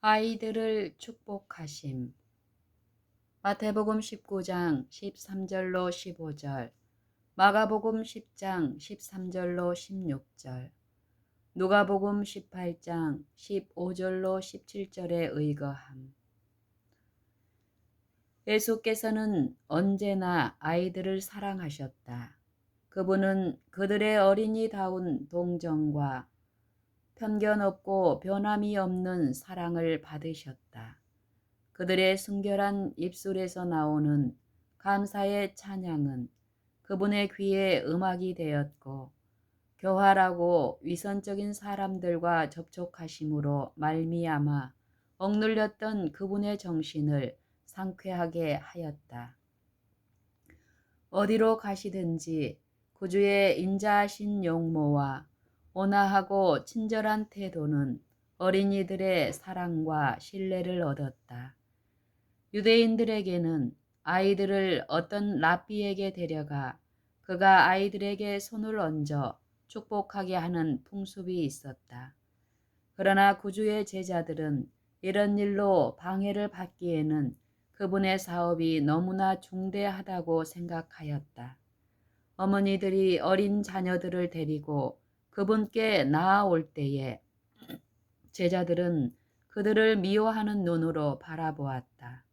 아이들을 축복하심. 마태복음 19장 13절로 15절, 마가복음 10장 13절로 16절, 누가복음 18장 15절로 17절에 의거함. 예수께서는 언제나 아이들을 사랑하셨다. 그분은 그들의 어린이다운 동정과 편견 없고 변함이 없는 사랑을 받으셨다. 그들의 순결한 입술에서 나오는 감사의 찬양은 그분의 귀에 음악이 되었고, 교활하고 위선적인 사람들과 접촉하심으로 말미암아 억눌렸던 그분의 정신을 상쾌하게 하였다. 어디로 가시든지 구주의 인자하신 용모와 온화하고 친절한 태도는 어린이들의 사랑과 신뢰를 얻었다. 유대인들에게는 아이들을 어떤 랍비에게 데려가 그가 아이들에게 손을 얹어 축복하게 하는 풍습이 있었다. 그러나 구주의 제자들은 이런 일로 방해를 받기에는 그분의 사업이 너무나 중대하다고 생각하였다. 어머니들이 어린 자녀들을 데리고 그분께 나아올 때에 제자들은 그들을 미워하는 눈으로 바라보았다.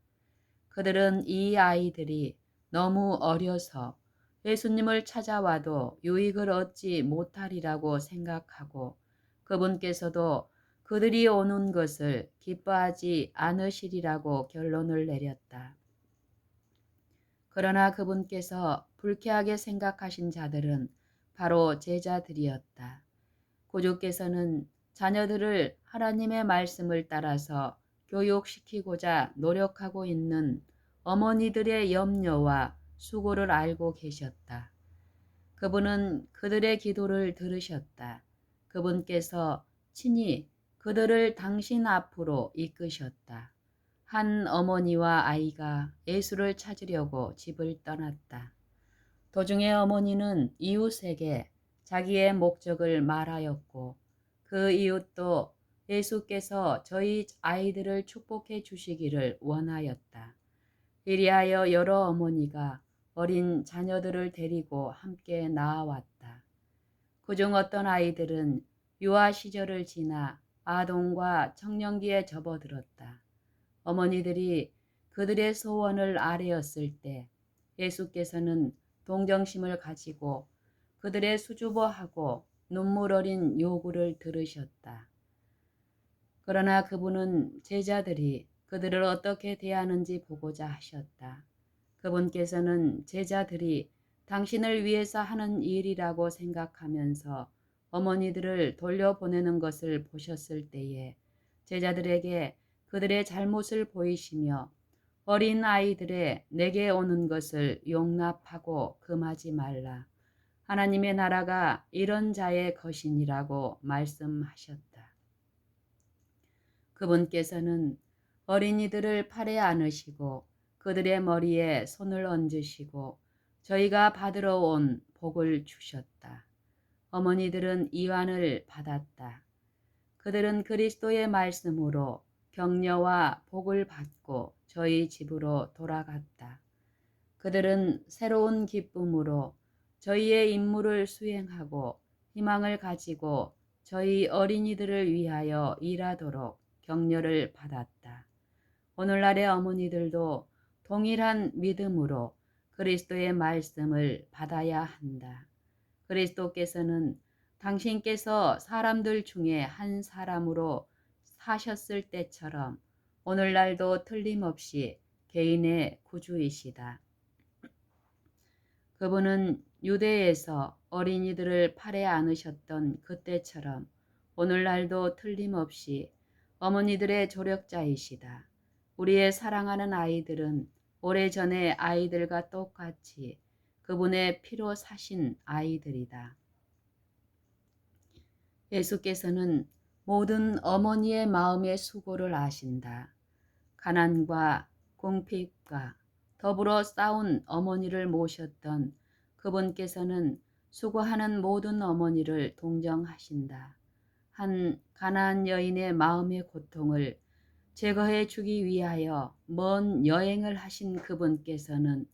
그들은 이 아이들이 너무 어려서 예수님을 찾아와도 유익을 얻지 못하리라고 생각하고 그분께서도 그들이 오는 것을 기뻐하지 않으시리라고 결론을 내렸다. 그러나 그분께서 불쾌하게 생각하신 자들은 바로 제자들이었다. 구주께서는 자녀들을 하나님의 말씀을 따라서 교육시키고자 노력하고 있는 어머니들의 염려와 수고를 알고 계셨다. 그분은 그들의 기도를 들으셨다. 그분께서 친히 그들을 당신 앞으로 이끄셨다. 한 어머니와 아이가 예수를 찾으려고 집을 떠났다. 도중에 어머니는 이웃에게 자기의 목적을 말하였고 그 이웃도 예수께서 저희 아이들을 축복해 주시기를 원하였다. 이리하여 여러 어머니가 어린 자녀들을 데리고 함께 나아왔다. 그중 어떤 아이들은 유아 시절을 지나 아동과 청년기에 접어들었다. 어머니들이 그들의 소원을 아뢰었을 때 예수께서는 동정심을 가지고 그들의 수줍어하고 눈물 어린 요구를 들으셨다. 그러나 그분은 제자들이 그들을 어떻게 대하는지 보고자 하셨다. 그분께서는 제자들이 당신을 위해서 하는 일이라고 생각하면서 어머니들을 돌려보내는 것을 보셨을 때에 제자들에게 그들의 잘못을 보이시며 어린 아이들의 내게 오는 것을 용납하고 금하지 말라. 하나님의 나라가 이런 자의 것이니라고 말씀하셨다. 그분께서는 어린이들을 팔에 안으시고 그들의 머리에 손을 얹으시고 저희가 받으러 온 복을 주셨다. 어머니들은 이완을 받았다. 그들은 그리스도의 말씀으로 격려와 복을 받고 저희 집으로 돌아갔다. 그들은 새로운 기쁨으로 저희의 임무를 수행하고 희망을 가지고 저희 어린이들을 위하여 일하도록 격려를 받았다. 오늘날의 어머니들도 동일한 믿음으로 그리스도의 말씀을 받아야 한다. 그리스도께서는 당신께서 사람들 중에 한 사람으로 사셨을 때처럼 오늘날도 틀림없이 개인의 구주이시다. 그분은 유대에서 어린이들을 팔에 안으셨던 그때처럼 오늘날도 틀림없이 어머니들의 조력자이시다. 우리의 사랑하는 아이들은 오래전의 아이들과 똑같이 그분의 피로 사신 아이들이다. 예수께서는 모든 어머니의 마음의 수고를 아신다. 가난과 궁핍과 더불어 싸운 어머니를 모셨던 그분께서는 수고하는 모든 어머니를 동정하신다. 한 가난한 여인의 마음의 고통을 제거해 주기 위하여 먼 여행을 하신 그분께서는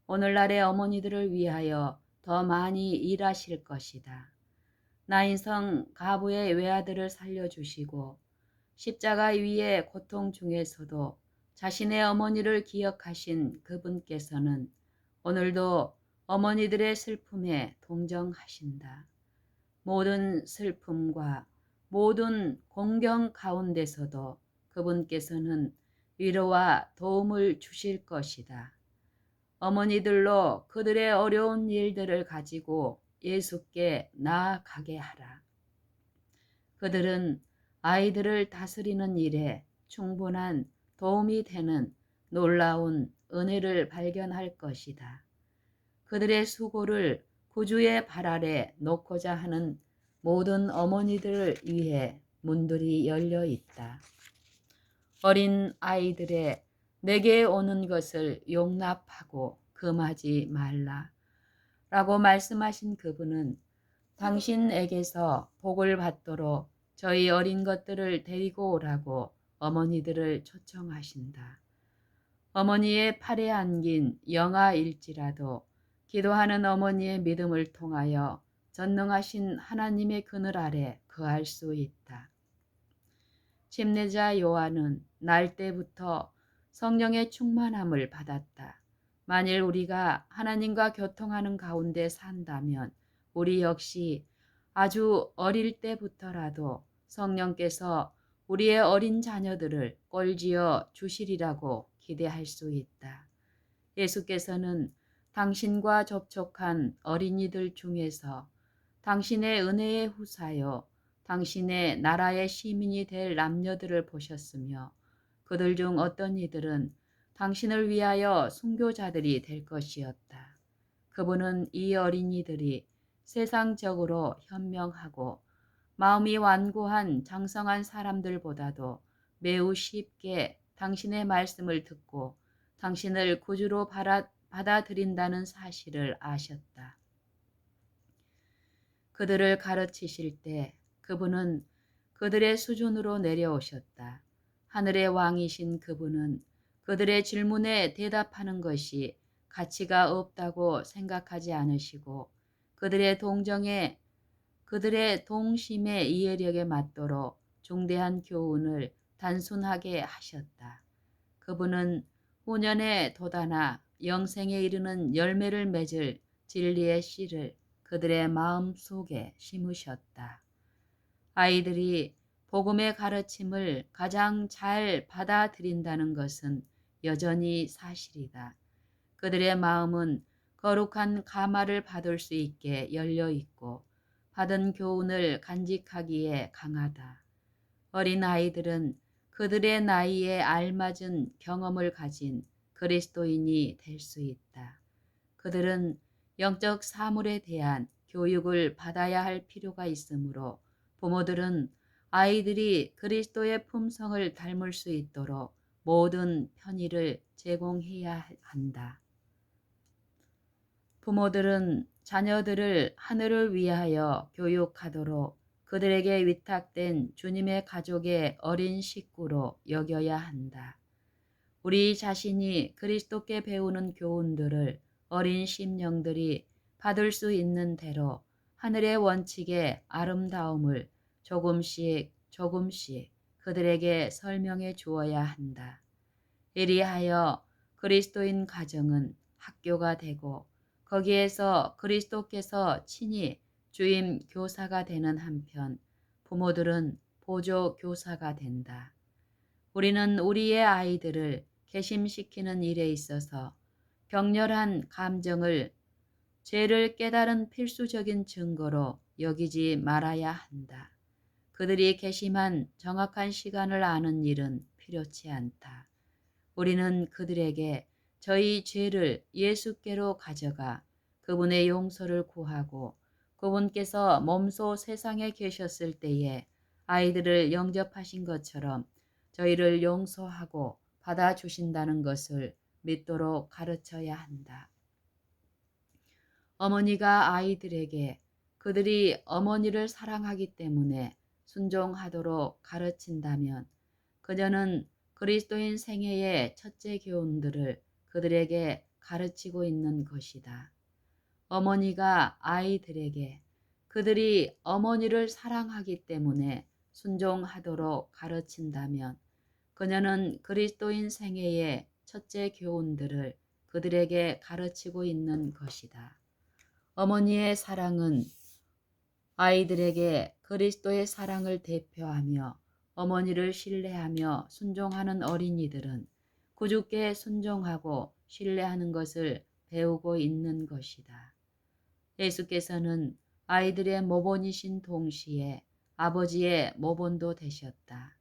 오늘날의 어머니들을 위하여 더 많이 일하실 것이다. 나인성 가부의 외아들을 살려주시고 십자가 위의 고통 중에서도 자신의 어머니를 기억하신 그분께서는 오늘도 어머니들의 슬픔에 동정하신다. 모든 슬픔과 모든 공경 가운데서도 그분께서는 위로와 도움을 주실 것이다. 어머니들로 그들의 어려운 일들을 가지고 예수께 나아가게 하라. 그들은 아이들을 다스리는 일에 충분한 도움이 되는 놀라운 은혜를 발견할 것이다. 그들의 수고를 구주의 발 아래 놓고자 하는 모든 어머니들을 위해 문들이 열려 있다. 어린 아이들의 내게 오는 것을 용납하고 금하지 말라 라고 말씀하신 그분은 당신에게서 복을 받도록 저희 어린 것들을 데리고 오라고 어머니들을 초청하신다. 어머니의 팔에 안긴 영아일지라도 기도하는 어머니의 믿음을 통하여 전능하신 하나님의 그늘 아래 거할 수 있다. 침례자 요한은 날 때부터 성령의 충만함을 받았다. 만일 우리가 하나님과 교통하는 가운데 산다면 우리 역시 아주 어릴 때부터라도 성령께서 우리의 어린 자녀들을 꼴지어 주시리라고 기대할 수 있다. 예수께서는 당신과 접촉한 어린이들 중에서 당신의 은혜의 후사요, 당신의 나라의 시민이 될 남녀들을 보셨으며 그들 중 어떤 이들은 당신을 위하여 순교자들이 될 것이었다. 그분은 이 어린이들이 세상적으로 현명하고 마음이 완고한 장성한 사람들보다도 매우 쉽게 당신의 말씀을 듣고 당신을 구주로 받아들인다는 사실을 아셨다. 그들을 가르치실 때 그분은 그들의 수준으로 내려오셨다. 하늘의 왕이신 그분은 그들의 질문에 대답하는 것이 가치가 없다고 생각하지 않으시고 그들의 동심의 이해력에 맞도록 중대한 교훈을 단순하게 하셨다. 그분은 후년에 돋아나 영생에 이르는 열매를 맺을 진리의 씨를 그들의 마음 속에 심으셨다. 아이들이 복음의 가르침을 가장 잘 받아들인다는 것은 여전히 사실이다. 그들의 마음은 거룩한 감화를 받을 수 있게 열려 있고 받은 교훈을 간직하기에 강하다. 어린 아이들은 그들의 나이에 알맞은 경험을 가진 그리스도인이 될 수 있다. 그들은 영적 사물에 대한 교육을 받아야 할 필요가 있으므로 부모들은 아이들이 그리스도의 품성을 닮을 수 있도록 모든 편의를 제공해야 한다. 부모들은 자녀들을 하늘을 위하여 교육하도록 그들에게 위탁된 주님의 가족의 어린 식구로 여겨야 한다. 우리 자신이 그리스도께 배우는 교훈들을 어린 심령들이 받을 수 있는 대로 하늘의 원칙의 아름다움을 조금씩 그들에게 설명해 주어야 한다. 이리하여 그리스도인 가정은 학교가 되고 거기에서 그리스도께서 친히 주임 교사가 되는 한편 부모들은 보조 교사가 된다. 우리는 우리의 아이들을 개심시키는 일에 있어서 격렬한 감정을 죄를 깨달은 필수적인 증거로 여기지 말아야 한다. 그들이 개심한 정확한 시간을 아는 일은 필요치 않다. 우리는 그들에게 저희 죄를 예수께로 가져가 그분의 용서를 구하고 그분께서 몸소 세상에 계셨을 때에 아이들을 영접하신 것처럼 저희를 용서하고 받아주신다는 것을 믿도록 가르쳐야 한다. 어머니가 아이들에게 그들이 어머니를 사랑하기 때문에 순종하도록 가르친다면 그녀는 그리스도인 생애의 첫째 교훈들을 그들에게 가르치고 있는 것이다. 어머니가 아이들에게 그들이 어머니를 사랑하기 때문에 순종하도록 가르친다면 그녀는 그리스도인 생애의 첫째 교훈들을 그들에게 가르치고 있는 것이다. 어머니의 사랑은 아이들에게 그리스도의 사랑을 대표하며 어머니를 신뢰하며 순종하는 어린이들은 구주께 순종하고 신뢰하는 것을 배우고 있는 것이다. 예수께서는 아이들의 모본이신 동시에 아버지의 모본도 되셨다.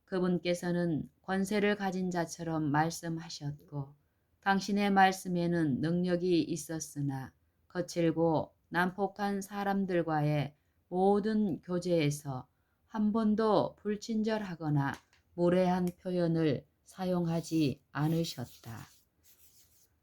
그분께서는 권세를 가진 자처럼 말씀하셨고 당신의 말씀에는 능력이 있었으나 거칠고 난폭한 사람들과의 모든 교제에서 한 번도 불친절하거나 무례한 표현을 사용하지 않으셨다.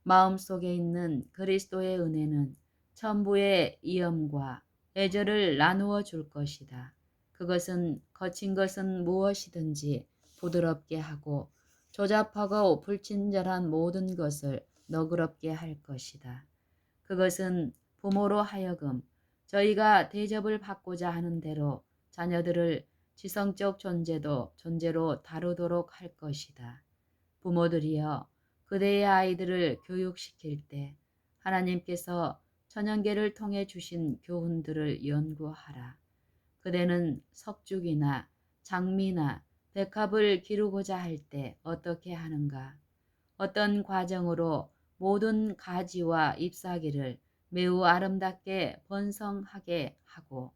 마음속에 있는 그리스도의 은혜는 천부의 이엄과 애절을 나누어 줄 것이다. 그것은 거친 것은 무엇이든지 부드럽게 하고 조잡하고 불친절한 모든 것을 너그럽게 할 것이다. 그것은 부모로 하여금 저희가 대접을 받고자 하는 대로 자녀들을 지성적 존재로 다루도록 할 것이다. 부모들이여 그대의 아이들을 교육시킬 때 하나님께서 천연계를 통해 주신 교훈들을 연구하라. 그대는 석죽이나 장미나 백합을 기르고자 할 때 어떻게 하는가? 어떤 과정으로 모든 가지와 잎사귀를 매우 아름답게 번성하게 하고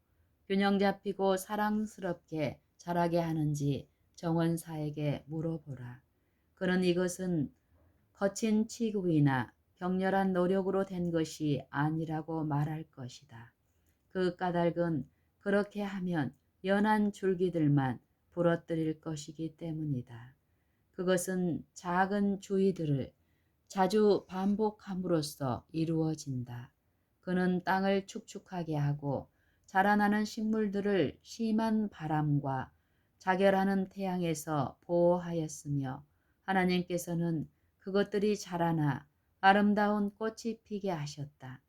균형 잡히고 사랑스럽게 자라게 하는지 정원사에게 물어보라. 그는 이것은 거친 치국이나 격렬한 노력으로 된 것이 아니라고 말할 것이다. 그 까닭은 그렇게 하면 연한 줄기들만 부러뜨릴 것이기 때문이다. 그것은 작은 주의들을 자주 반복함으로써 이루어진다. 그는 땅을 축축하게 하고 자라나는 식물들을 심한 바람과 자결하는 태양에서 보호하였으며 하나님께서는 그것들이 자라나 아름다운 꽃이 피게 하셨다.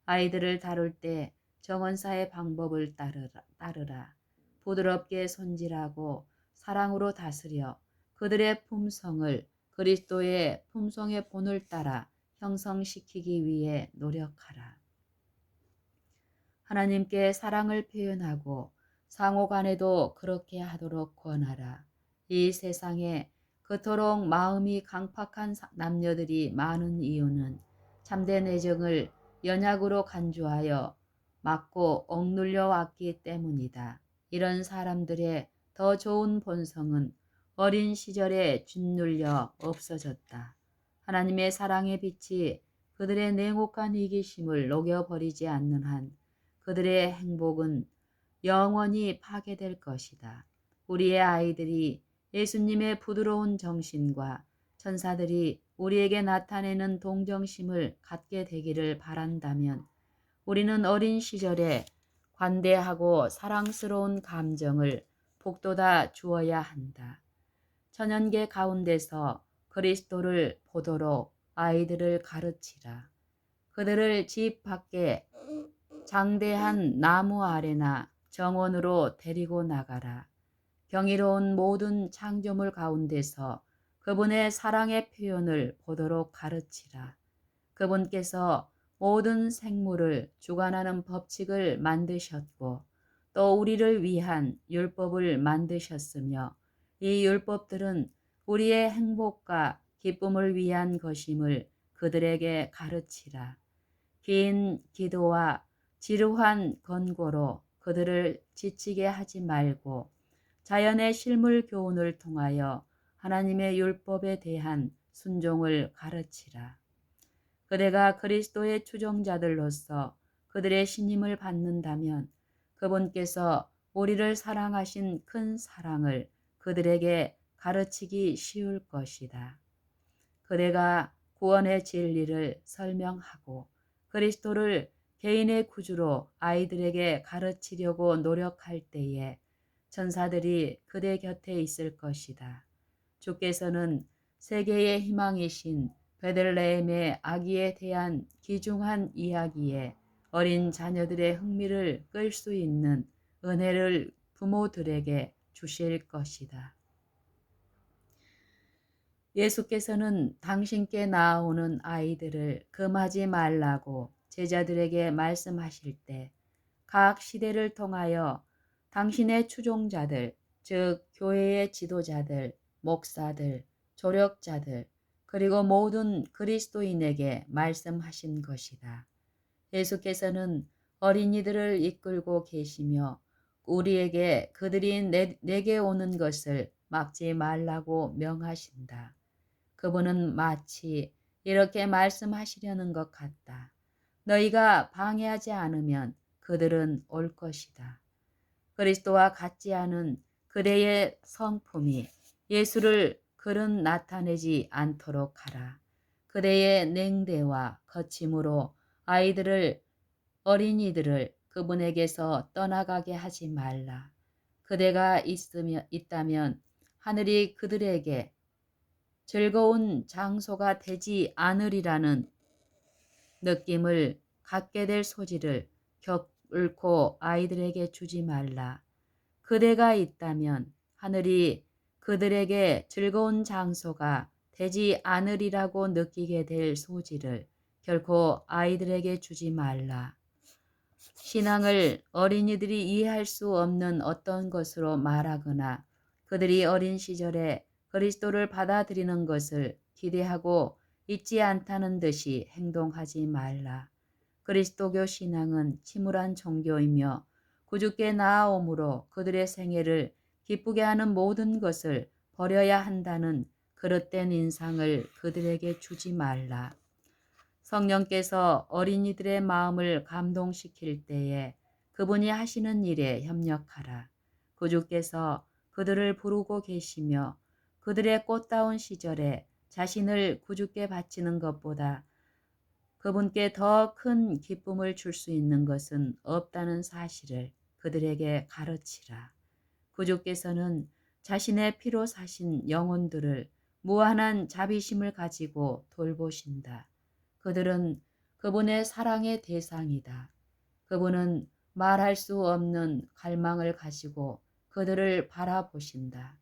아이들을 다룰 때 정원사의 방법을 따르라. 부드럽게 손질하고 사랑으로 다스려 그들의 품성을 그리스도의 품성의 본을 따라 형성시키기 위해 노력하라. 하나님께 사랑을 표현하고 상호간에도 그렇게 하도록 권하라. 이 세상에 그토록 마음이 강팍한 남녀들이 많은 이유는 참된 애정을 연약으로 간주하여 막고 억눌려 왔기 때문이다. 이런 사람들의 더 좋은 본성은 어린 시절에 짓눌려 없어졌다. 하나님의 사랑의 빛이 그들의 냉혹한 이기심을 녹여버리지 않는 한 그들의 행복은 영원히 파괴될 것이다. 우리의 아이들이 예수님의 부드러운 정신과 천사들이 우리에게 나타내는 동정심을 갖게 되기를 바란다면 우리는 어린 시절에 관대하고 사랑스러운 감정을 북돋아 주어야 한다. 천연계 가운데서 그리스도를 보도록 아이들을 가르치라. 그들을 집 밖에 장대한 나무 아래나 정원으로 데리고 나가라. 경이로운 모든 창조물 가운데서 그분의 사랑의 표현을 보도록 가르치라. 그분께서 모든 생물을 주관하는 법칙을 만드셨고 또 우리를 위한 율법을 만드셨으며 이 율법들은 우리의 행복과 기쁨을 위한 것임을 그들에게 가르치라. 긴 기도와 지루한 권고로 그들을 지치게 하지 말고 자연의 실물 교훈을 통하여 하나님의 율법에 대한 순종을 가르치라. 그대가 그리스도의 추종자들로서 그들의 신임을 받는다면 그분께서 우리를 사랑하신 큰 사랑을 그들에게 가르치기 쉬울 것이다. 그대가 구원의 진리를 설명하고 그리스도를 개인의 구주로 아이들에게 가르치려고 노력할 때에 천사들이 그대 곁에 있을 것이다. 주께서는 세계의 희망이신 베들레헴의 아기에 대한 귀중한 이야기에 어린 자녀들의 흥미를 끌 수 있는 은혜를 부모들에게 주실 것이다. 예수께서는 당신께 나아오는 아이들을 금하지 말라고 제자들에게 말씀하실 때 각 시대를 통하여 당신의 추종자들, 즉 교회의 지도자들, 목사들, 조력자들, 그리고 모든 그리스도인에게 말씀하신 것이다. 예수께서는 어린이들을 이끌고 계시며 우리에게 그들이 내게 오는 것을 막지 말라고 명하신다. 그분은 마치 이렇게 말씀하시려는 것 같다. 너희가 방해하지 않으면 그들은 올 것이다. 그리스도와 같지 않은 그대의 성품이 예수를 그른 나타내지 않도록 하라. 그대의 냉대와 거침으로 어린이들을 그분에게서 떠나가게 하지 말라. 그대가 있다면 하늘이 그들에게 즐거운 장소가 되지 않으리라는 느낌을 갖게 될 소지를 결코 아이들에게 주지 말라. 그대가 있다면 하늘이 그들에게 즐거운 장소가 되지 않으리라고 느끼게 될 소지를 결코 아이들에게 주지 말라. 신앙을 어린이들이 이해할 수 없는 어떤 것으로 말하거나 그들이 어린 시절에 그리스도를 받아들이는 것을 기대하고 있지 않다는 듯이 행동하지 말라. 그리스도교 신앙은 침울한 종교이며 구주께 나아옴으로 그들의 생애를 기쁘게 하는 모든 것을 버려야 한다는 그릇된 인상을 그들에게 주지 말라. 성령께서 어린이들의 마음을 감동시킬 때에 그분이 하시는 일에 협력하라. 구주께서 그들을 부르고 계시며 그들의 꽃다운 시절에 자신을 구주께 바치는 것보다 그분께 더 큰 기쁨을 줄 수 있는 것은 없다는 사실을 그들에게 가르치라. 구주께서는 자신의 피로 사신 영혼들을 무한한 자비심을 가지고 돌보신다. 그들은 그분의 사랑의 대상이다. 그분은 말할 수 없는 갈망을 가지고 그들을 바라보신다.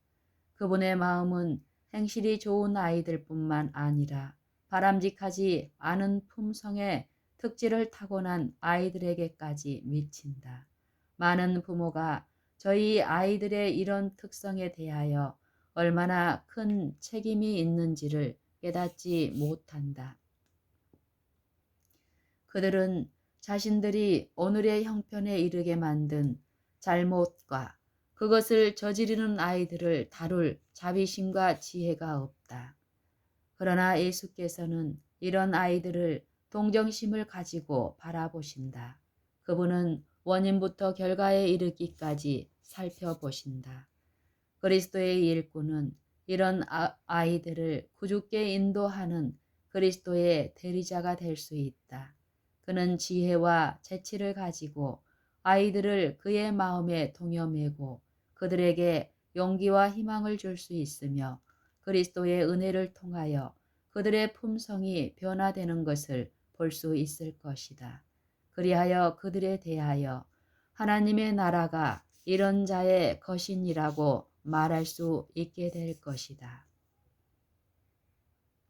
그분의 마음은 행실이 좋은 아이들뿐만 아니라 바람직하지 않은 품성의 특질을 타고난 아이들에게까지 미친다. 많은 부모가 저희 아이들의 이런 특성에 대하여 얼마나 큰 책임이 있는지를 깨닫지 못한다. 그들은 자신들이 오늘의 형편에 이르게 만든 잘못과 그것을 저지르는 아이들을 다룰 자비심과 지혜가 없다. 그러나 예수께서는 이런 아이들을 동정심을 가지고 바라보신다. 그분은 원인부터 결과에 이르기까지 살펴보신다. 그리스도의 일꾼은 이런 아이들을 구주께 인도하는 그리스도의 대리자가 될 수 있다. 그는 지혜와 재치를 가지고 아이들을 그의 마음에 동여매고 그들에게 용기와 희망을 줄 수 있으며 그리스도의 은혜를 통하여 그들의 품성이 변화되는 것을 볼 수 있을 것이다. 그리하여 그들에 대하여 하나님의 나라가 이런 자의 것이니라고 말할 수 있게 될 것이다.